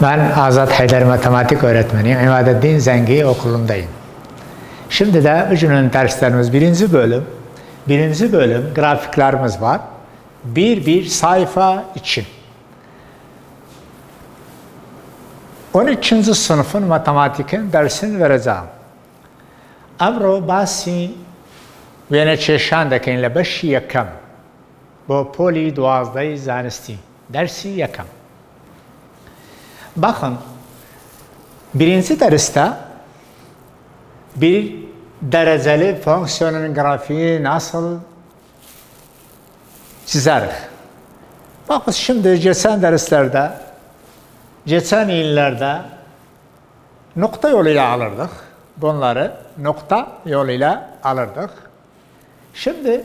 Ben Azat Haydar matematik öğretmeniyim. İmadeddin Zengi Okulu'ndayım. Şimdi de bugünün derslerimiz birinci bölüm grafiklerimiz var. Bir sayfa için. 13. sınıfın matematikin dersini vereceğim. Amro basi ve çeşandaki ile beşi yakam. Bu poli duazdayı zanisti. Dersi yakam. Bakın, birinci derste bir dereceli fonksiyonun grafiği nasıl çizeriz? Bakın şimdi geçen yıllarda nokta yoluyla alırdık. Bunları nokta yoluyla alırdık. Şimdi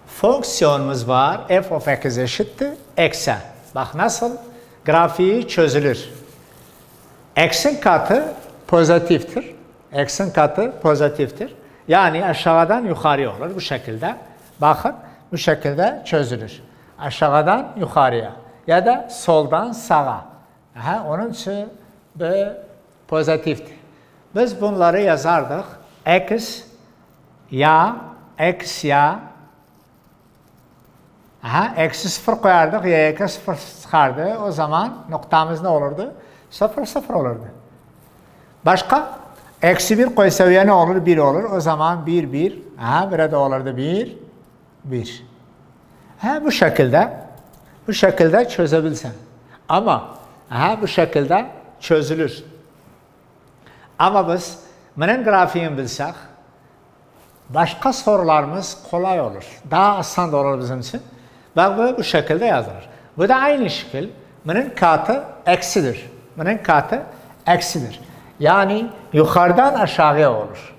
fonksiyonumuz var. F of x eşittir x'e. Bak nasıl? Grafiği çözülür. X'in katı pozitiftir. X'in katı pozitiftir. Yani aşağıdan yukarıya olur bu şekilde. Bakın bu şekilde çözülür. Aşağıdan yukarıya ya da soldan sağa. Onun için bu pozitiftir. Biz bunları yazardık. X ya eksi 0 koyardık, y'ye 0 çıkardı. O zaman noktamız ne olurdu? 0 olurdu. Başka? Eksi 1 koysa ya ne olur? 1 olur. O zaman 1. Burada olurdu 1. Bu şekilde çözebilsen. Ama bu şekilde çözülür. Ama biz bunun grafiğini bilsek başka sorularımız kolay olur. Daha asan da olur bizim için. Bak bu şekilde yazılır. Bu da aynı şekil. Bunun katı eksidir. Yani yukarıdan aşağıya olur.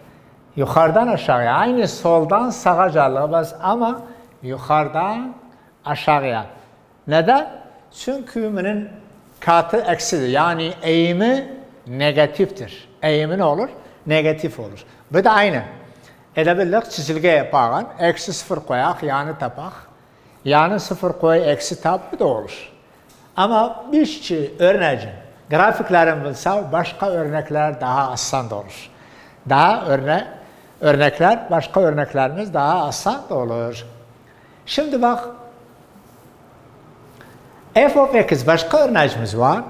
Yukarıdan aşağıya. Aynı soldan sağa gelmez ama yukarıdan aşağıya. Neden? Çünkü bunun katı eksidir. Yani eğimi negatiftir. Eğimi ne olur? Negatif olur. Bu da aynı. Edebildik çizilge yaparken eksi 0 koyak, yani tapak. Yani 0 koy, eksi tap, bu da olur. Ama bir örneğin grafiklerin bilse başka örnekler daha asan da olur. Başka örneklerimiz daha asan da olur. Şimdi bak, f of x başka örneğimiz var.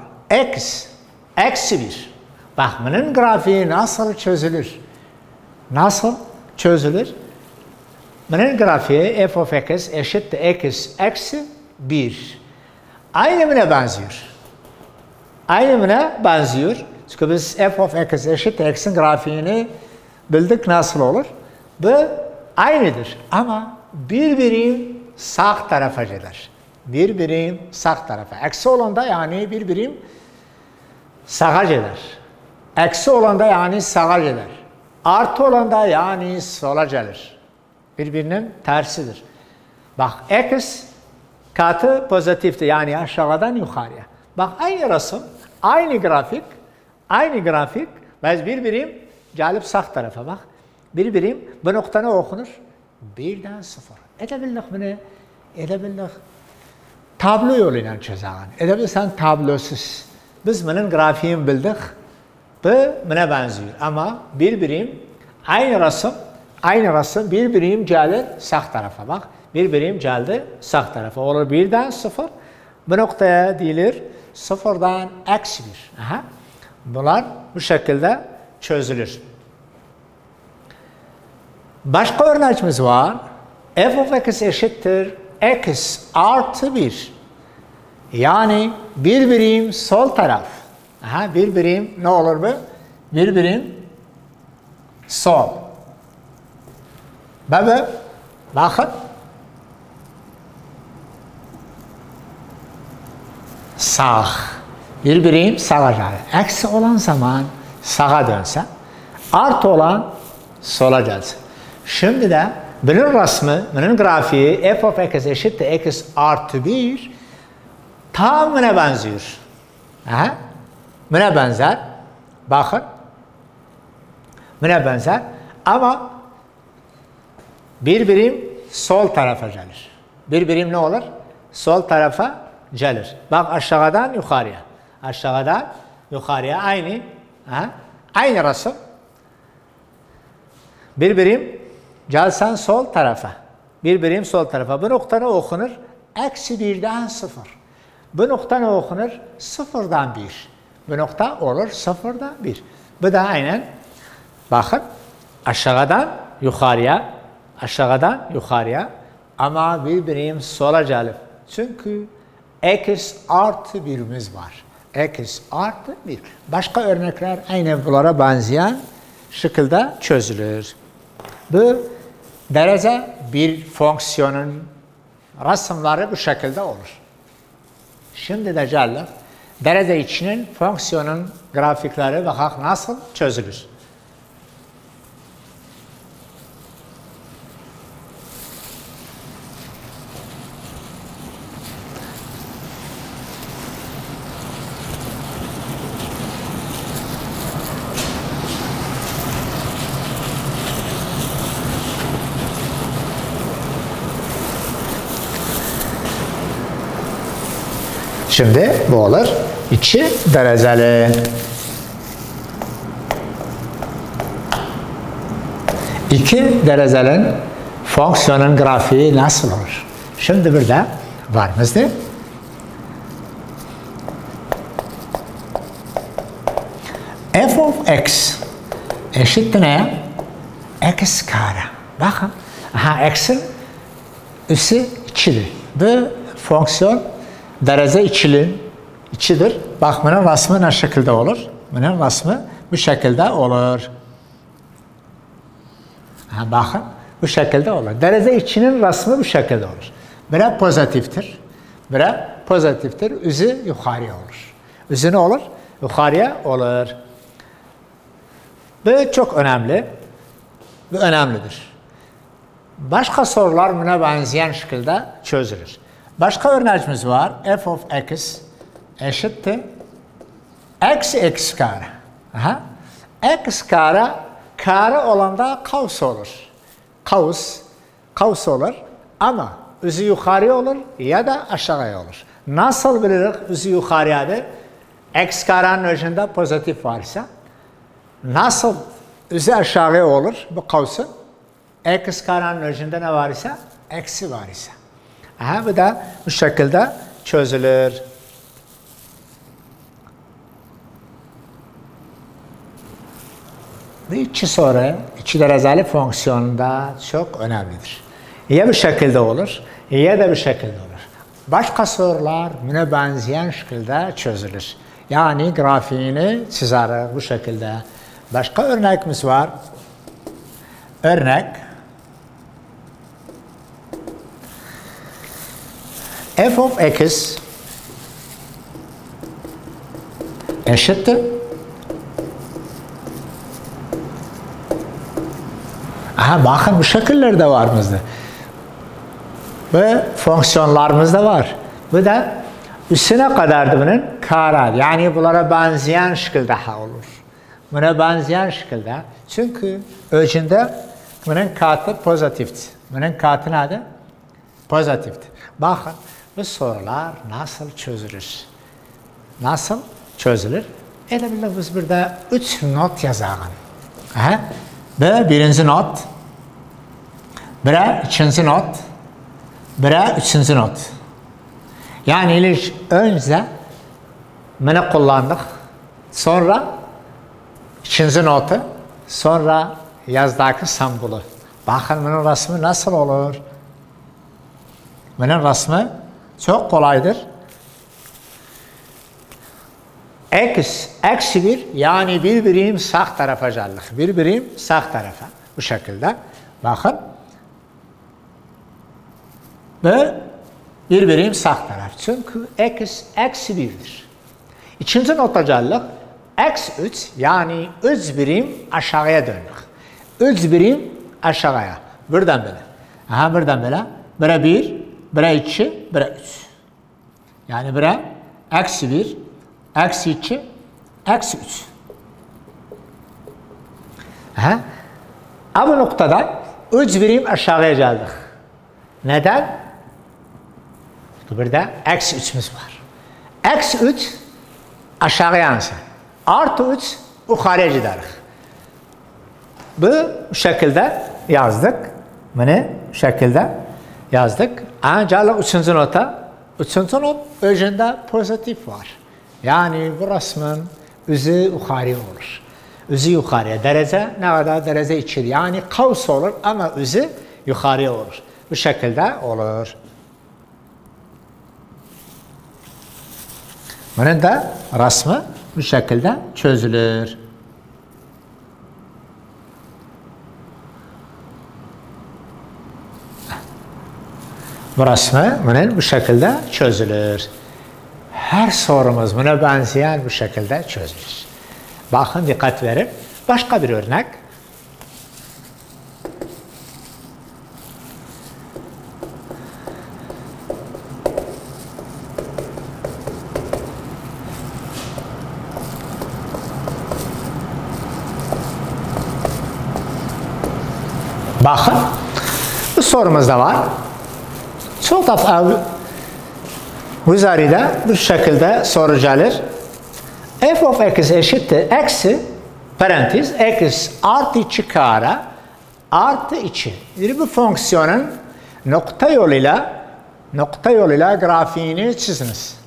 X, eksi 1. Bak bunun grafiği nasıl çözülür? Bunun grafiği f of x eşittir x eksi 1. Aynı buna benziyor. Çünkü biz f of x eşittir x'in grafiğini bildik nasıl olur. Bu aynıdır ama bir birim sağ tarafa gelir. Eksi olan da yani bir birim sağa gelir. Eksi olan da yani sağa gelir. Artı olan da yani sola gelir. Birbirinin tersidir. Bak x katı pozitiftir. Yani aşağıdan yukarıya. Bak aynı resim, aynı grafik. Biz bir birim gelip sağ tarafa bak. Bir birim bu nokta ne okunur? 1'den 0. Edebildik. Tablo yoluyla çözelim. Edebilsen tablosuz. Biz bunun grafiğini bildik. Bu buna benziyor. Ama bir birim aynı resim bir birim geldi sağ tarafa bak. Bir birim geldi sağ tarafa. Olur 1'den 0. Bu noktaya deyilir 0'dan eksi 1. Bunlar bu şekilde çözülür. Başka örneğimiz var. F of x eşittir x artı 1. Yani bir birim sol taraf. Bir birim ne olur bu? Bir birim sol. Bakın. Sağ. Bir birim sağa gelir. Eksi olan zaman sağa dönse, artı olan sola gelsin. Şimdi de bunun resmi, bunun grafiği f of x eşittir x artı 1. Hamına benziyor. Aha. Buna benzer. Bakın. Buna benzer. Ama bir birim sol tarafa gelir. Bir birim ne olur? Sol tarafa gelir. Bak aşağıdan yukarıya. Aşağıdan yukarıya aynı. Ha? Aynı resim. Bir birim gelsen sol tarafa. Bir birim sol tarafa. Bu nokta ne okunur? Eksi birden sıfır. Bu nokta ne okunur? Sıfırdan bir. Bu nokta olur sıfırdan bir. Bu da aynen. Bakın aşağıdan yukarıya. Aşağıdan yukarıya. Ama bir birim sola gelir. Çünkü x artı birimiz var. X artı 1. Başka örnekler aynı bunlara benzeyen şekilde çözülür. Bu derece bir fonksiyonun resimleri bu şekilde olur. Şimdi de geldik. Derece içinin fonksiyonun grafikleri bakak nasıl çözülür. Şimdi bu olur. 2 dereceli. 2 derecenin fonksiyonun grafiği nasıl olur? Şimdi burada var mıydı? F of x eşittir ne? X kare. Bakın. Aha, x'in üssü 2'dir. Bu fonksiyon derece içidir. Bak bunun resmi ne şekilde olur? Bunun resmi bu şekilde olur. Ha, bakın bu şekilde olur. Derece içinin resmi bu şekilde olur. Bire pozitiftir. Bire pozitiftir. Üzü yukarıya olur. Üzü ne olur? Yukarıya olur. Bu çok önemli. Bu önemlidir. Başka sorular buna benzeyen şekilde çözülür. Başka örneğimiz var. F of x eşittir eksi x kare. Aha. X kare kare olanda kaos olur. Kaos olur ama üzü yukarıya olur ya da aşağıya olur. Nasıl biliriz üzü yukarıyadır? X karenin özünde pozitif varsa nasıl üzü aşağıya olur bu kaosun? X karenin özünde ne varsa eksi varsa. Aha, bu da bu şekilde çözülür. Bu iki soru, iki dereceli fonksiyonda çok önemlidir. Ya bu şekilde olur, ya da bu şekilde olur. Başka sorular buna benzeyen şekilde çözülür. Yani grafiğini çizeriz bu şekilde. Başka örneğimiz var. Örnek. F of x eşittir. Aha, bakın bu şekiller de var bizde. Ve fonksiyonlarımız da var. Bu da üstüne kadardı bunun kare. Yani bunlara benzeyen şekilde olur. Buna benzeyen şekilde. Çünkü özünde bunun katı pozitifti. Bunun katı nedir? Pozitifti. Bakın bu sorular nasıl çözülür? Nasıl çözülür? Elə billah biz burada 3 not yazalım. Aha. Bu birinci not. Bura ikinci not. Bura üçüncü not. Yani ilk önce bunu kullandık. Sonra ikinci notu. Sonra yazdaki sembolu. Bakın bunun resmi nasıl olur? Bunun resmi çok kolaydır. Eksi 1 yani bir birim sağ tarafa geldik. Bir birim sağ tarafa. Bu şekilde. Bakın. Ve bir birim sağ taraf. Çünkü eksi 1'dir. İkinci nota geldik. Eksi 3 yani 3 birim aşağıya döndük. 3 birim aşağıya. Buradan böyle. Aha buradan böyle. Bura 1, bura 2, bura 3. Yani bura eksi 1, eksi 2, eksi 3. Bu noktadan 3 birim aşağıya geldik. Neden? Çünkü burada eksi 3'ümüz var. Eksi 3 aşağıya yansın. Artı 3 yukarıya gideriz. Bu şekilde yazdık. Bunu bu şekilde yazdık. Ancak 3. nota. 3. not özünde pozitif var. Yani bu resmin üzü yukarıya olur. Üzü yukarıya. Derece ne kadar? Derece 2'dir. Yani kaos olur ama üzü yukarıya olur. Bu şekilde olur. Bunun da resmi bu şekilde çözülür. Bu resmi bunun bu şekilde çözülür. Her sorumuz buna benzeyen bu şekilde çözülür. Bakın dikkat verin. Başka bir örnek. Bakın. Bu sorumuz da var. Çok defa üzerinde bu şekilde soru gelir. F of x eşittir eksi parantez x artı 2 kare artı 2. Bu fonksiyonun nokta yoluyla grafiğini çiziniz.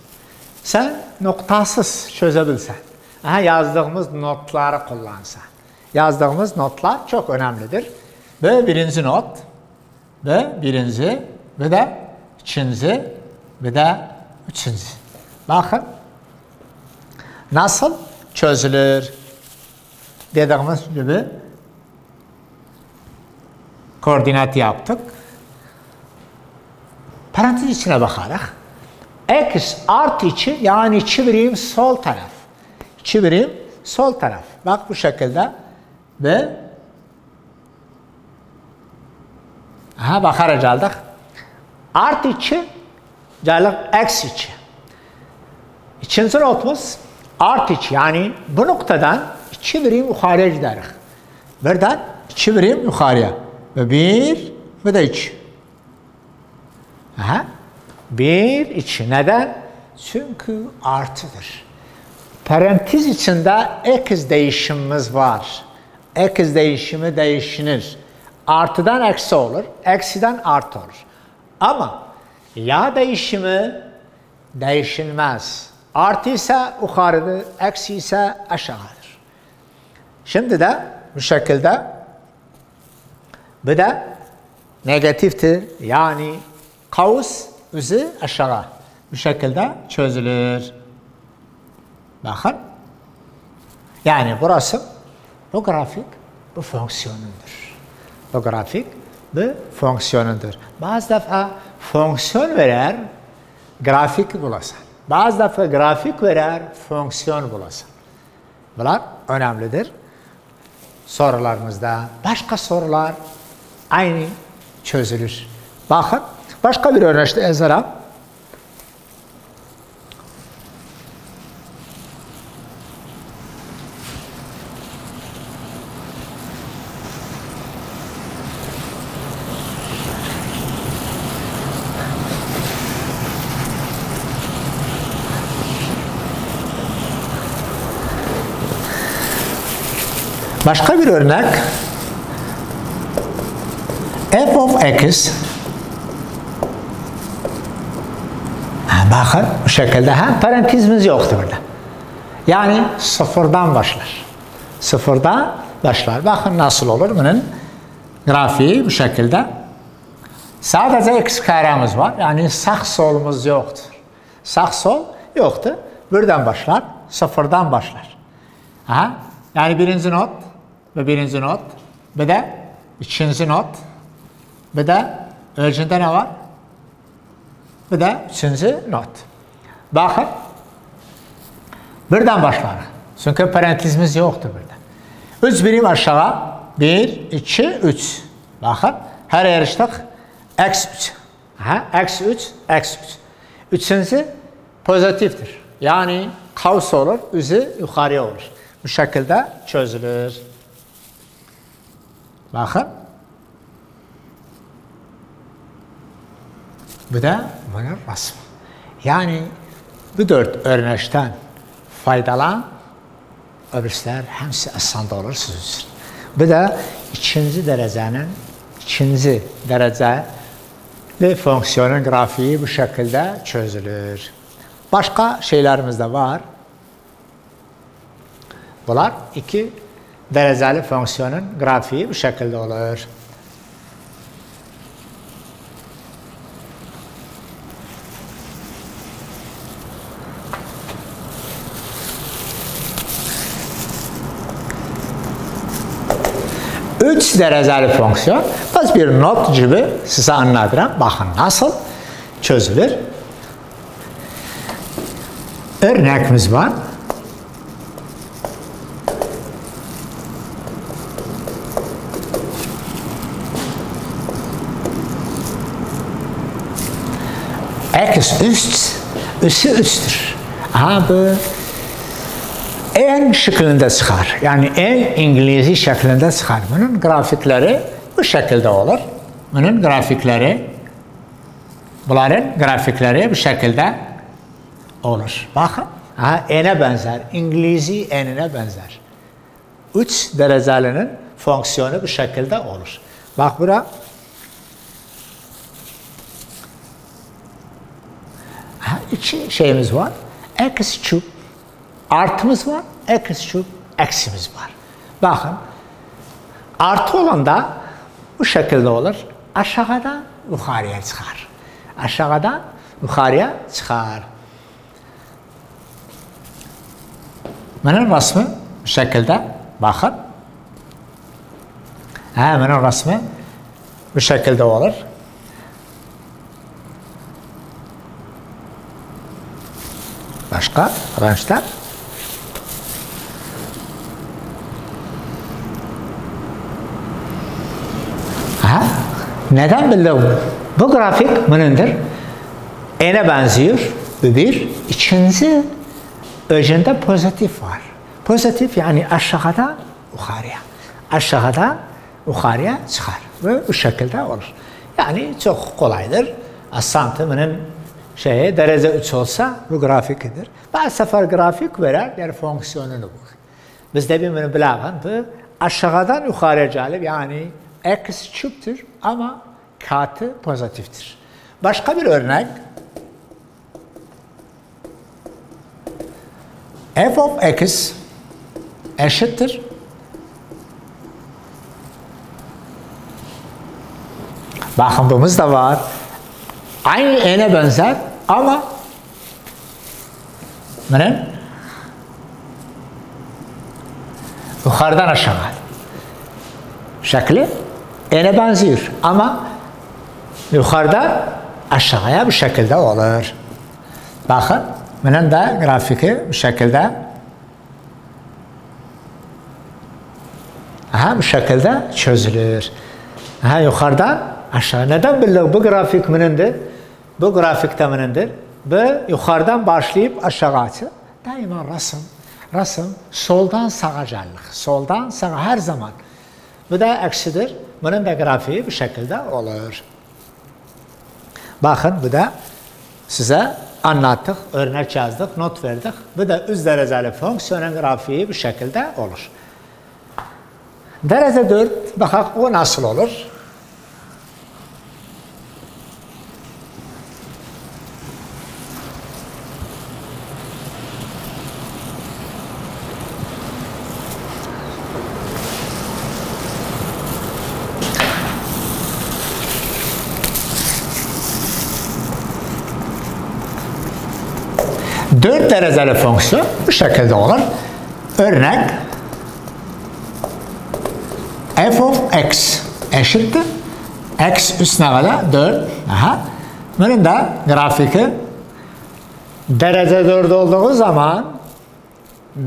Sen noktasız çözebilsen. Yazdığımız notları kullansan. Yazdığımız notlar çok önemlidir. Bu birinci not. Bu birinci. Bu da ikinci. Bu da üçüncü. Bakın. Nasıl çözülür? Dediğimiz gibi koordinat yaptık. Parantez içine bakarak x artı 2 yani 2 birim sol taraf. 2 birim sol taraf. Bak bu şekilde ve bakarak geldik. Artı 2 geldik eksi 2. İkinci notumuz artı 2 yani bu noktadan 2 birim yukarıya gideriz. Buradan 2 birim yukarıya. Ve 1 ve de 2. 1, 2. Neden? Çünkü artıdır. Parantez içinde x değişimimiz var. X değişimi değişinir. Artıdan eksi olur. Eksiden artı olur. Ama ya değişimi değişilmez. Artı ise yukarıdır, eksi ise aşağıdır. Şimdi de bu şekilde bu da negatiftir. Yani kaos üzü aşağı. Bu şekilde çözülür. Bakın. Yani burası bu grafik bu fonksiyonundur. Bu grafik bu fonksiyonundur. Bazı defa fonksiyon verir, grafik bulasın. Bazı defa grafik verir, fonksiyon bulasın. Bunlar önemlidir. Sorularımızda başka sorular aynı çözülür. Bakın, başka bir örnekte yazarım. Başka bir örnek. F of x. Bakın bu şekilde parantezimiz yoktur burada. Yani sıfırdan başlar. Sıfırdan başlar. Bakın nasıl olur bunun grafiği bu şekilde. Sadece x karemiz var. Yani sağ solumuz yoktur. Sağ sol yoktur. Buradan başlar. Sıfırdan başlar. Yani birinci not ve birinci not. Bir de ikinci not. Bir de ölçünde ne var? Bir de üçüncü not. Bakın. Buradan başlar. Çünkü parantezimiz yoktur burada. 3 birim aşağı. 1, 2, 3. Bakın. Her yarıştık. Eksi 3. Eksi 3, eksi 3. Üçüncü pozitiftir. Yani kaos olur, üzü yukarıya olur. Bu şekilde çözülür. Bakın. Bu da bunun resmi. Yani bu 4 örnekten faydalan, öbürsüler hepsi asanda olur sizin için. Bu da ikinci dereceli fonksiyonun grafiği bu şekilde çözülür. Başka şeylerimiz de var. Bunlar 2 dereceli fonksiyonun grafiği bu şekilde olur. Üç dereceli fonksiyon. Biz bir not gibi size anlatırım. Bakın nasıl çözülür. Örneğimiz var. X üssü 3'tür. Aha bu en şeklinde çıkar. Yani en İngilizce şeklinde çıkar. Bunun grafikleri bu şekilde olur. Bunların grafikleri bu şekilde olur. Bakın. N'e benzer. İngilizce N'ine benzer. 3 derecelinin fonksiyonu bu şekilde olur. Bak burada. İki şeyimiz var. X küp artımız var. X küp eksimiz var. Bakın. Artı olan da bu şekilde olur. Aşağıdan yukarıya çıkar. Aşağıdan yukarıya çıkar. Bunun resmi bu şekilde. Bakın. Bunun resmi bu şekilde olur. Başka arkadaşlar. Neden bildim? Bu grafik bunundur. N'e benziyor. Bu bir. İkinci özünde pozitif var. Pozitif yani aşağıdan yukarıya. Aşağıdan yukarıya çıkar. Ve bu şekilde olur. Yani çok kolaydır. Asantı bunun derece 3 olsa bu grafikidir. Bazı sefer grafik verer, yani fonksiyonunu bu. Biz de bunu bilelim. Bu aşağıdan yukarıya gelip yani x küptür ama katı pozitiftir. Başka bir örnek. F of x eşittir. Bakın bumuz da var. Aynı n'e benzer ama yukarıdan aşağı. Şekli n'e benziyor ama yukarıdan aşağıya bu şekilde olur. Bakın bunun da grafiki bu şekilde. Bu şekilde çözülür. Yukarıdan aşağı. Neden bildik bu grafik bunundur? Bu grafikte bunundur. Bu yukarıdan başlayıp aşağı açı. Daima resim soldan sağa gelir. Soldan sağa her zaman. Bu da eksidir. Bunun da grafiği bu şekilde olur. Bakın bu da size anlattık, örnek yazdık, not verdik. Bu da 3 dereceli fonksiyonun grafiği bu şekilde olur. Derece 4, bakalım o nasıl olur? Dört dereceli fonksiyon bu şekilde olur. Örnek f of x eşittir. X üstüne kadar 4. Bunun da grafiki derece 4 olduğu zaman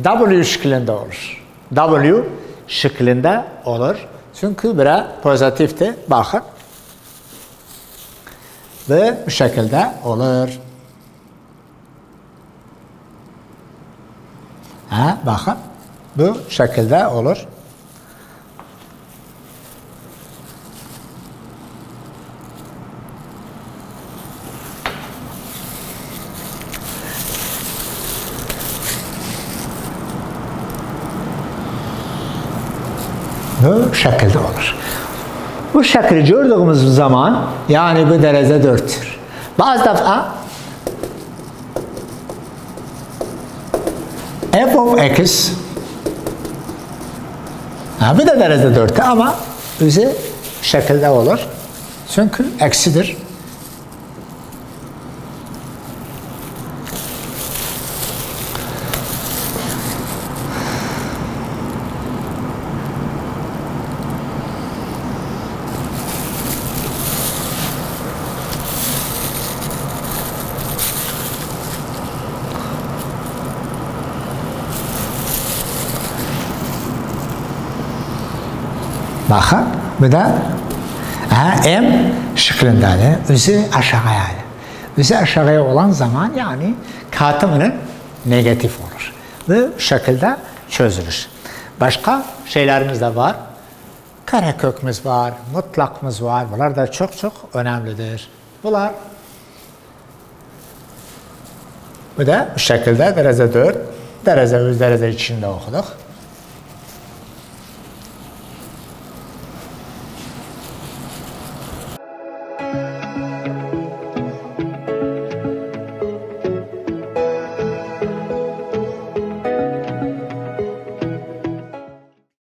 W şeklinde olur. W şeklinde olur. Çünkü bura pozitifti. Bakın. Ve bu şekilde olur. Bakın bu şekilde olur. Bu şekilde olur. Bu şekli gördüğümüz zaman yani bu derece 4'tür. Bazı defa f of x bu da derece 4'te ama üzü şekilde olur. Çünkü eksidir. Bakın, bu da m şeklindedir. Üzü aşağıya. Üzü aşağıya olan zaman yani katımının negatif olur. Bu şekilde çözülür. Başka şeylerimiz de var. Karekökümüz var, mutlakımız var. Bunlar da çok çok önemlidir. Bunlar bu da bu şekilde derece 4, derece 100, derece içinde okuduk.